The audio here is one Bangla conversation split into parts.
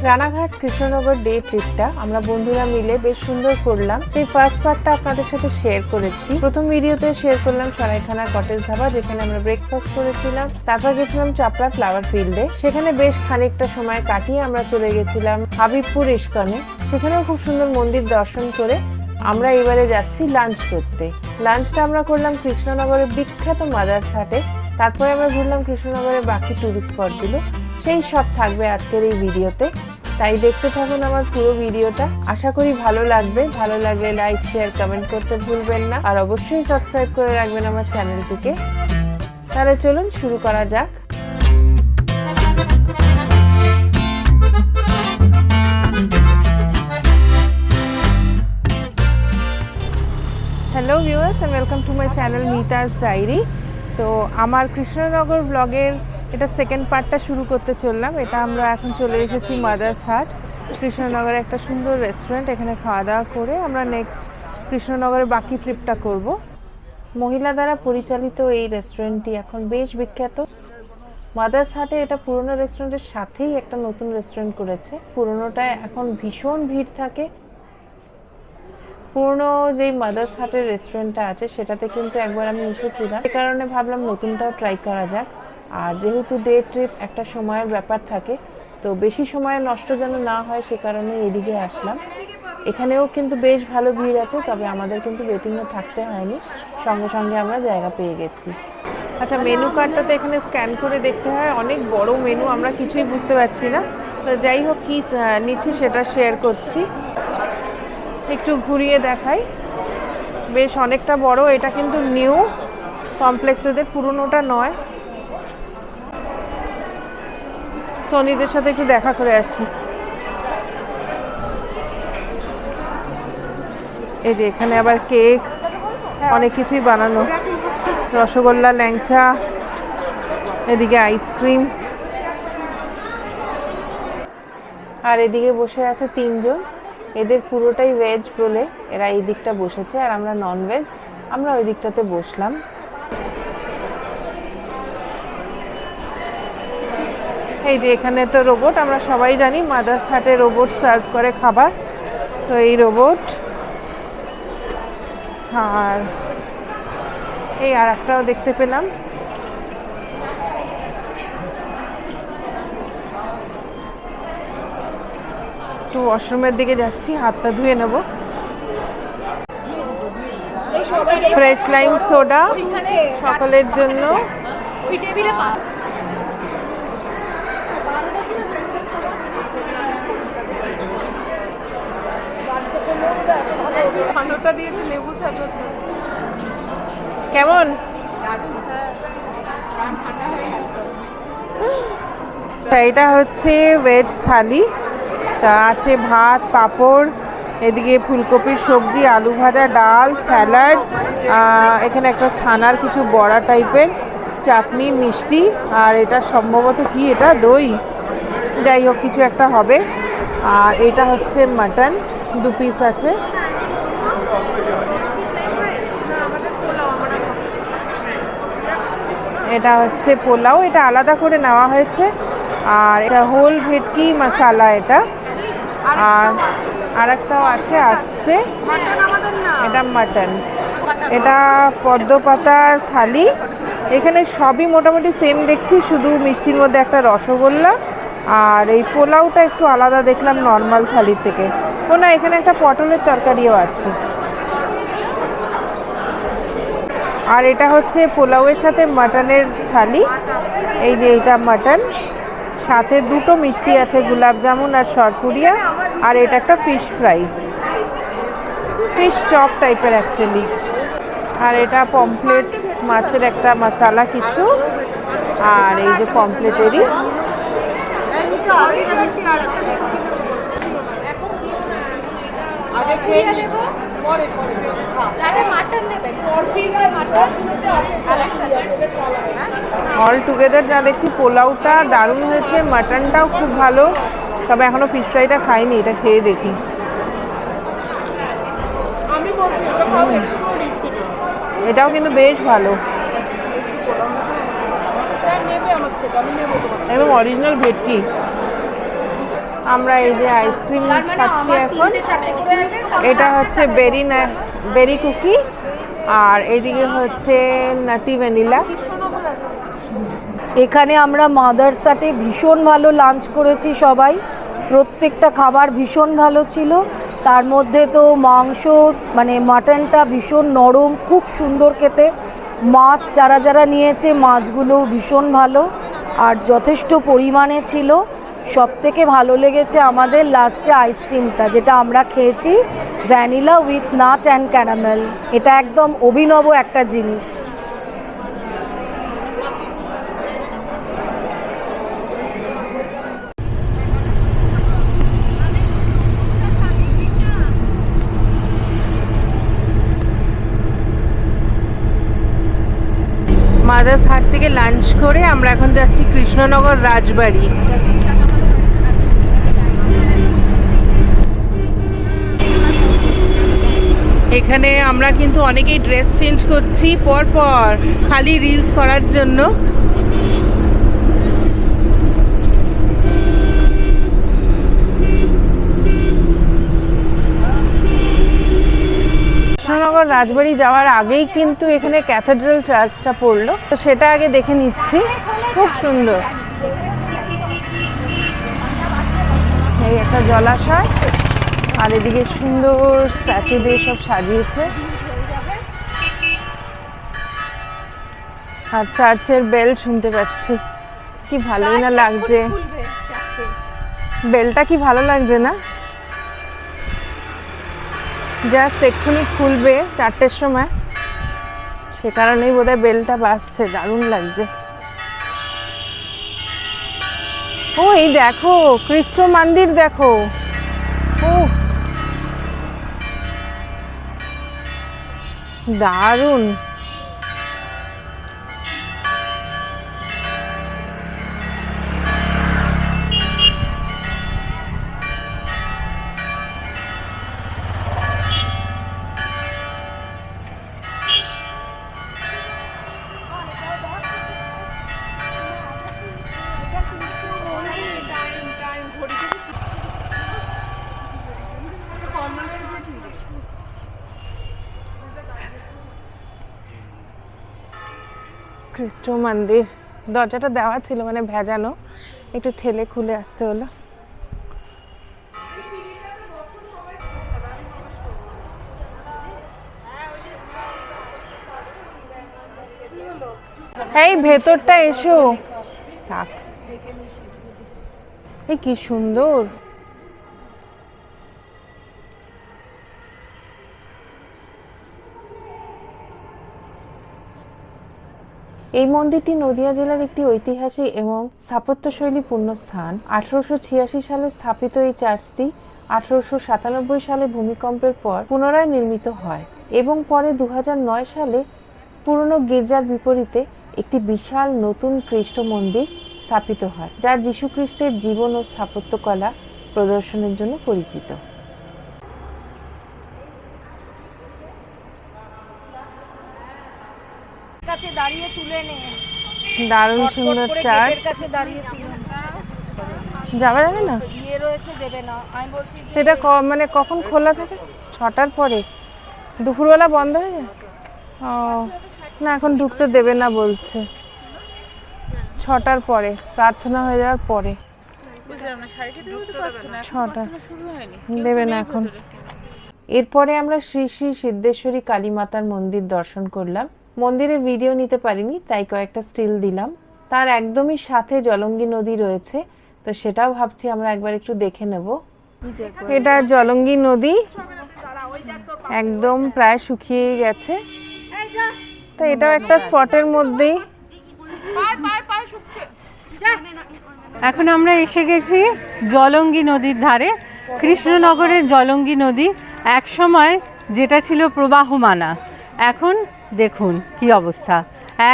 রানাঘাট কৃষ্ণনগর ডে ট্রিপটা আমরা বন্ধুরা মিলে বেশ সুন্দর করলাম। সেই ফার্স্ট পার্টটা আপনাদের সাথে শেয়ার করেছি। প্রথম ভিডিওতে শেয়ার করলাম সরাইখানা কটেজ ধাবা, যেখানে আমরা ব্রেকফাস্ট করেছিলাম। তারপর গেছিলাম চাপড়া ফ্লাওয়ার ফিল্ডে, সেখানে বেশ খানিকটা সময় কাটিয়ে আমরা চলে গেছিলাম হাবিবপুর ইস্কনে। সেখানেও খুব সুন্দর মন্দির দর্শন করে আমরা এবারে যাচ্ছি লাঞ্চ করতে। লাঞ্চটা আমরা করলাম কৃষ্ণনগরের বিখ্যাত মাদার্স হাটে। তারপরে আমরা ঘুরলাম কৃষ্ণনগরের বাকি টুরিস্ট স্পটগুলো। সেই সব থাকবে আজকের এই ভিডিওতে, তাই দেখতে থাকুন আমার পুরো ভিডিওটা। আশা করি ভালো লাগবে। ভালো লাগলে লাইক, শেয়ার, কমেন্ট করতে ভুলবেন না, আর অবশ্যই সাবস্ক্রাইব করে রাখবেন আমার চ্যানেলটিকে। তাহলে চলুন শুরু করা যাক। Hello viewers, and welcome to my channel Mita's diary. তো আমার কৃষ্ণনগর ব্লগের এটা সেকেন্ড পার্টটা শুরু করতে চললাম। এটা আমরা এখন চলে এসেছি মাদার্স হাট, কৃষ্ণনগরে একটা সুন্দর রেস্টুরেন্ট। এখানে খাওয়া দাওয়া করে আমরা নেক্সট কৃষ্ণনগরের বাকি ট্রিপটা করব। মহিলা দ্বারা পরিচালিত এই রেস্টুরেন্টটি এখন বেশ বিখ্যাত। মাদার্স হাটে এটা পুরনো রেস্টুরেন্টের সাথেই একটা নতুন রেস্টুরেন্ট করেছে। পুরনোটায় এখন ভীষণ ভিড় থাকে। পুরনো যেই মাদার্স হাটের রেস্টুরেন্টটা আছে সেটাতে কিন্তু একবার আমি এসেছিলাম, সে কারণে ভাবলাম নতুনটাও ট্রাই করা যাক। আর যেহেতু ডে ট্রিপ একটা সময়ের ব্যাপার থাকে, তো বেশি সময় নষ্ট যেন না হয় সে কারণে এদিকে আসলাম। এখানেও কিন্তু বেশ ভালো ভিড় আছে, তবে আমাদের কিন্তু ওয়েটিংয়ে থাকতে হয়নি, সঙ্গে সঙ্গে আমরা জায়গা পেয়ে গেছি। আচ্ছা, মেনু কার্ডটা তো এখানে স্ক্যান করে দেখতে হয়। অনেক বড় মেনু, আমরা কিছুই বুঝতে পারছি না। তো যাই হোক, কি নিচ্ছি সেটা শেয়ার করছি। একটু ঘুরিয়ে দেখাই। বেশ অনেকটা বড়। এটা কিন্তু নিউ কমপ্লেক্স, এদের পুরনোটা নয়। সোনিদের সাথে একটু দেখা করে আসি। এই যে এখানে আবার কেক, অনেক কিছুই বানানো, রসগোল্লা, ল্যাংচা, এদিকে আইসক্রিম। আর এদিকে বসে আছে তিনজন। এদের পুরোটাই ভেজ বলে এরা এই দিকটা বসেছে, আর আমরা নন ভেজ, আমরা ওই দিকটাতে বসলাম। এই যে এখানে তো রোবট, আমরা সবাই জানি মাদার্স হাটে রোবট সার্ভ করে খাবার। তো এই রোবট, আর এই আর একটাও দেখতে পেলাম। একটু ওয়াশরুমের দিকে যাচ্ছি, হাতটা ধুয়ে নেব। ফ্রেশ লাইম সোডা সকলের জন্য। কেমন? এটা হচ্ছে ভেজ থালি। তা আছে ভাত, পাঁপড়, এদিকে ফুলকপির সবজি, আলু ভাজা, ডাল, স্যালাড, এখানে একটা ছানার কিছু বড়া টাইপের, চাটনি, মিষ্টি, আর এটা সম্ভবত কি, এটা দই, যাই হোক কিছু একটা হবে। আর এটা হচ্ছে মাটন, 2 পিস আছে। এটা হচ্ছে পোলাও, এটা আলাদা করে নেওয়া হয়েছে। আর এটা হোল ভেটকি মশালা এটা। আর আরেকটাও আছে, আসছে, এটা মাটন। এটা পদ্ম পাতার থালি। এখানে সবই মোটামুটি সেম দেখছি, শুধু মিষ্টির মধ্যে একটা রসগোল্লা। আর এই পোলাওটা একটু আলাদা দেখলাম নর্মাল থালির থেকে। ও না, এখানে একটা পটলের তরকারিও আছে। আর এটা হচ্ছে পোলাওয়ের সাথে মাটনের থালি। এই যে এটা মাটন, সাথে 2টো মিষ্টি আছে, গোলাপ জামুন আর সরপুরিয়া। আর এটা একটা ফিশ ফ্রাই, ফিশ চপ টাইপের অ্যাকচুয়ালি। আর এটা পমফ্লেট, মাছের একটা মশালা কিছু। আর এই যে পমফ্লেটেরই। অল টুগেদার যা দেখছি, পোলাওটা দারুণ হয়েছে, মাটনটাও খুব ভালো। তবে এখনো ফিশ ফ্রাইটা খাইনি, এটা খেয়ে দেখি। এটাও কিন্তু বেশ ভালো, একদম অরিজিনাল ভেটকি। আমরা এই যে আইসক্রিম খাচ্ছি এখন। এটা হচ্ছে বেরি কুকি, আর এইদিকে হচ্ছে নাটি ভ্যানিলা। এখানে আমরা মাদারসাটে ভীষণ ভালো লাঞ্চ করেছি সবাই, প্রত্যেকটা খাবার ভীষণ ভালো ছিল। তার মধ্যে তো মাংস মানে মাটনটা ভীষণ নরম, খুব সুন্দর খেতে। মাছ যারা যারা নিয়েছে মাছগুলো ভীষণ ভালো আর যথেষ্ট পরিমাণে ছিল। সবথেকে ভালো লেগেছে আমাদের লাস্টে আইসক্রিমটা, যেটা আমরা খেয়েছি, vanilla with nut and caramel. এটা একদম অভিনব একটা জিনিস। মাদার্স হাট থেকে লাঞ্চ করে আমরা এখন যাচ্ছি কৃষ্ণনগর রাজবাড়ি। এখানে আমরা কিন্তু অনেকেই ড্রেস চেঞ্জ করছি পরপর, খালি রিলস করার জন্য। কৃষ্ণনগর রাজবাড়ি যাওয়ার আগেই কিন্তু এখানে ক্যাথেড্রাল চার্চটা পড়লো, তো সেটা আগে দেখে নিচ্ছি। খুব সুন্দর, এই একটা জলাশয়, আর এদিকে সুন্দর স্ট্যাচু দিয়ে সব সাজিয়েছে। আর চার্চের বেল শুনতে পাচ্ছি, কি ভালোই না লাগছে। বেলটা কি ভালো লাগছে না? জাস্ট এক্ষুনি খুলবে 4টের সময়, সে কারণেই বোধহয় বেলটা বাজছে। দারুণ লাগছে। ও এই দেখো কৃষ্ণ মন্দির, দেখো। ও দারুণ। কৃষ্ণ মন্দির, দরজাটা দেওয়া ছিল মানে ভেজানো, একটু ঠেলে খুলে আসতে হলো। এই ভেতরটা এসো। থাক, এই কি সুন্দর। এই মন্দিরটি নদিয়া জেলার একটি ঐতিহাসিক এবং স্থাপত্যশৈলীপূর্ণ স্থান। 1886 সালে স্থাপিত এই চার্চটি 1897 সালে ভূমিকম্পের পর পুনরায় নির্মিত হয় এবং পরে 2009 সালে পুরনো গির্জার বিপরীতে একটি বিশাল নতুন খ্রিস্ট মন্দির স্থাপিত হয়, যা যীশু খ্রিস্টের জীবন ও স্থাপত্যকলা প্রদর্শনের জন্য পরিচিত। দারুণ সুন্দর চার্চ। যাওয়া যাবে না? সেটা মানে কখন খোলা থাকে? 6টার পরে? দুপুরবেলা বন্ধ হয়ে যায়? ও না, এখন ঢুকতে দেবে না বলছে। 6টার পরে, প্রার্থনা হয়ে যাওয়ার পরে। 6টা দেবে না এখন। এরপরে আমরা শ্রী শ্রী সিদ্ধেশ্বরী কালী মাতার মন্দির দর্শন করলাম। মন্দিরের ভিডিও নিতে পারিনি, তাই কয়েকটা স্টিল দিলাম। তার একদমই সাথে জলঙ্গি নদী রয়েছে, তো সেটাও ভাবছি আমরা একবার একটু দেখে নেব। এটা জলঙ্গি নদী, একদম প্রায় শুকিয়ে গেছে, তো এটাও একটা স্পটের মধ্যেই। এখন আমরা এসে গেছি জলঙ্গি নদীর ধারে। কৃষ্ণনগরের জলঙ্গি নদী এক সময় যেটা ছিল প্রবাহমানা, এখন দেখুন কি অবস্থা,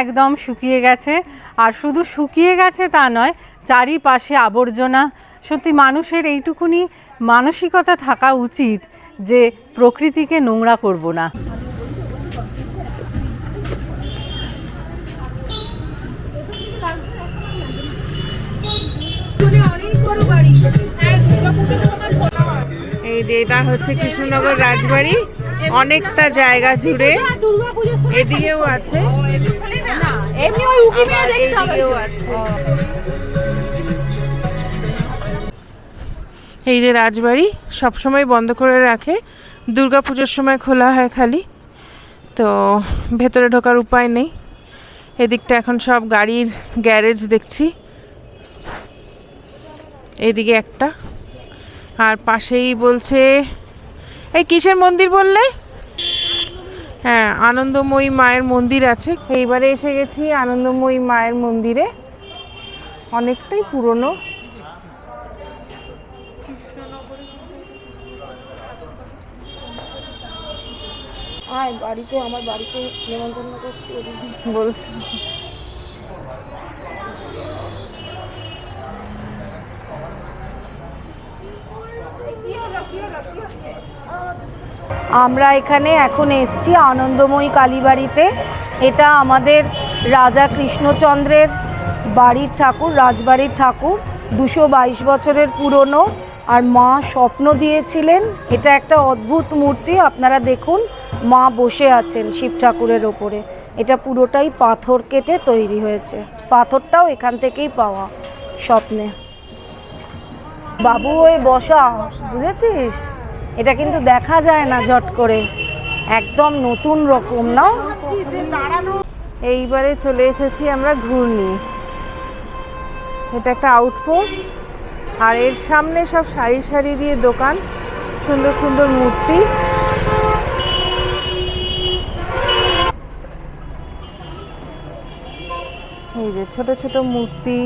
একদম শুকিয়ে গেছে। আর শুধু শুকিয়ে গেছে তা নয়, চারিপাশে আবর্জনা। সত্যি মানুষের এইটুকুনি মানসিকতা থাকা উচিত যে প্রকৃতিকে নোংরা করব না। অনেক বড় বাড়ি। যে এটা হচ্ছে কৃষ্ণনগর রাজবাড়ি, অনেকটা জায়গা জুড়ে। এদিকেও আছে, আবার এইদিকেও আছে। এই যে রাজবাড়ি সবসময় বন্ধ করে রাখে, দুর্গাপুজোর সময় খোলা হয় খালি। তো ভেতরে ঢোকার উপায় নেই। এদিকটা এখন সব গাড়ির গ্যারেজ দেখছি, এইদিকে একটা, আর পাশেই বলছে এই কিসের মন্দির বললে? হ্যাঁ, আনন্দময়ী মায়ের মন্দির আছে। এইবারে এসে গেছি আনন্দময়ী মায়ের মন্দিরে, অনেকটাই পুরনো। বাড়িতে আমার বাড়িতে নেমন্তন্ন করছি বলছি আমরা এখানে এখন এসছি আনন্দময়ী কালীবাড়িতে। এটা আমাদের রাজা কৃষ্ণচন্দ্রের বাড়ির ঠাকুর, রাজবাড়ির ঠাকুর, 222 বছরের পুরনো। আর মা স্বপ্ন দিয়েছিলেন, এটা একটা অদ্ভুত মূর্তি। আপনারা দেখুন, মা বসে আছেন শিব ঠাকুরের ওপরে। এটা পুরোটাই পাথর কেটে তৈরি হয়েছে, পাথরটাও এখান থেকেই পাওয়া স্বপ্নে। বাবু ওই বসা, বুঝেছিস? এটা কিন্তু দেখা যায় না ঝট করে, একদম নতুন রকম না। এইবারে চলে এসেছি আমরা ঘূর্ণি। এটা একটা আউটপোস্ট, আর এর সামনে সব সারি সারি দিয়ে দোকান, সুন্দর সুন্দর মূর্তি। এই যে ছোট ছোট মূর্তি।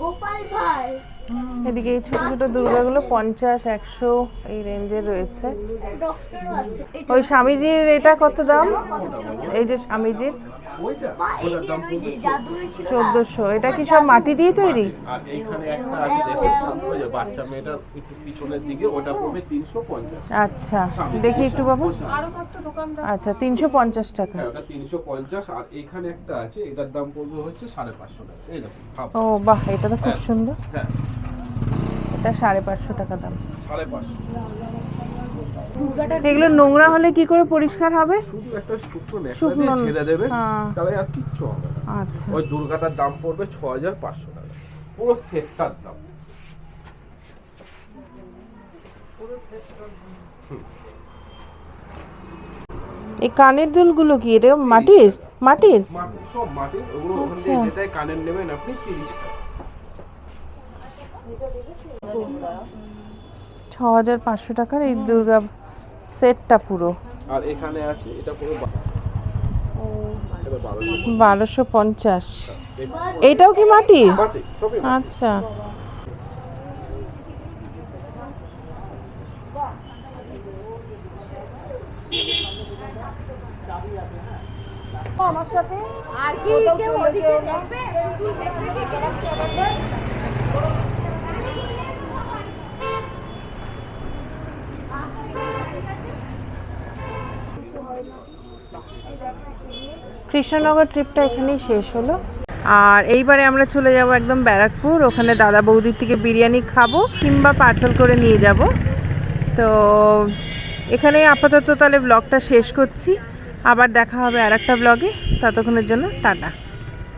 গোপাল ভাই এদিকে এই ছোট ছোট দুর্গাগুলো 50, 100 এই রেঞ্জের রয়েছে। ডক্টরও আছে। ওই স্বামীজির এটা কত দাম? এই যে স্বামীজির মা এই যে জাদুরে ছিল 1400। এটা কি সব মাটি দিয়ে তৈরি? আর এইখানে একটা আছে দেখো, ওই যে বাচ্চা মেয়েটার একটু পিছনের দিকে, ওটা পড়বে 350। আচ্ছা, দেখি একটু বাবু। আচ্ছা, 350 টাকা। হ্যাঁ, ওটা 350। আর এইখানে একটা আছে, এটার দাম পড়বে হচ্ছে 550 টাকা। এই দেখো ভাব। ও বাহ, এটা তো খুব সুন্দর। হ্যাঁ, এটা 550 টাকা দাম। 550। এগুলো নোংরা হলে কি করে পরিষ্কার হবে? শুধু একটা শুকনো ন্যাকড়া শুকনো, দিয়ে ছেড়ে দেবে, হ্যাঁ। তাহলে আর কিচ্ছু হবে না। আচ্ছা, ওই দুর্গাটার দাম পড়বে 6500 টাকা, পুরো সেটটার দাম। এই কানের দুলগুলো কি এটা মাটির? মাটির? মাটি, সব মাটির। ওগুলো ওখান আচ্ছা। থেকে যেটাই কানের নেবেন আপনি 30 টাকা। 6500 টাকার এই দুর্গা সেটটা পুরো। আর এখানে আছে, এটা পুরো এটা 1200। 1250। এইটাও কি মাটি? মাটি, সবই মাটি। আচ্ছা, আমার সাথে আর কি কেউ ওদিকে দেখবে? তুই দেখবে কি? কৃষ্ণনগর ট্রিপটা এখানেই শেষ হলো। আর এইবারে আমরা চলে যাব একদম ব্যারাকপুর, ওখানে দাদা বৌদির থেকে বিরিয়ানি খাবো কিংবা পার্সেল করে নিয়ে যাব। তো এখানে আপাতত তাহলে ব্লগটা শেষ করছি, আবার দেখা হবে আর একটা ব্লগে। ততক্ষণের জন্য টাটা।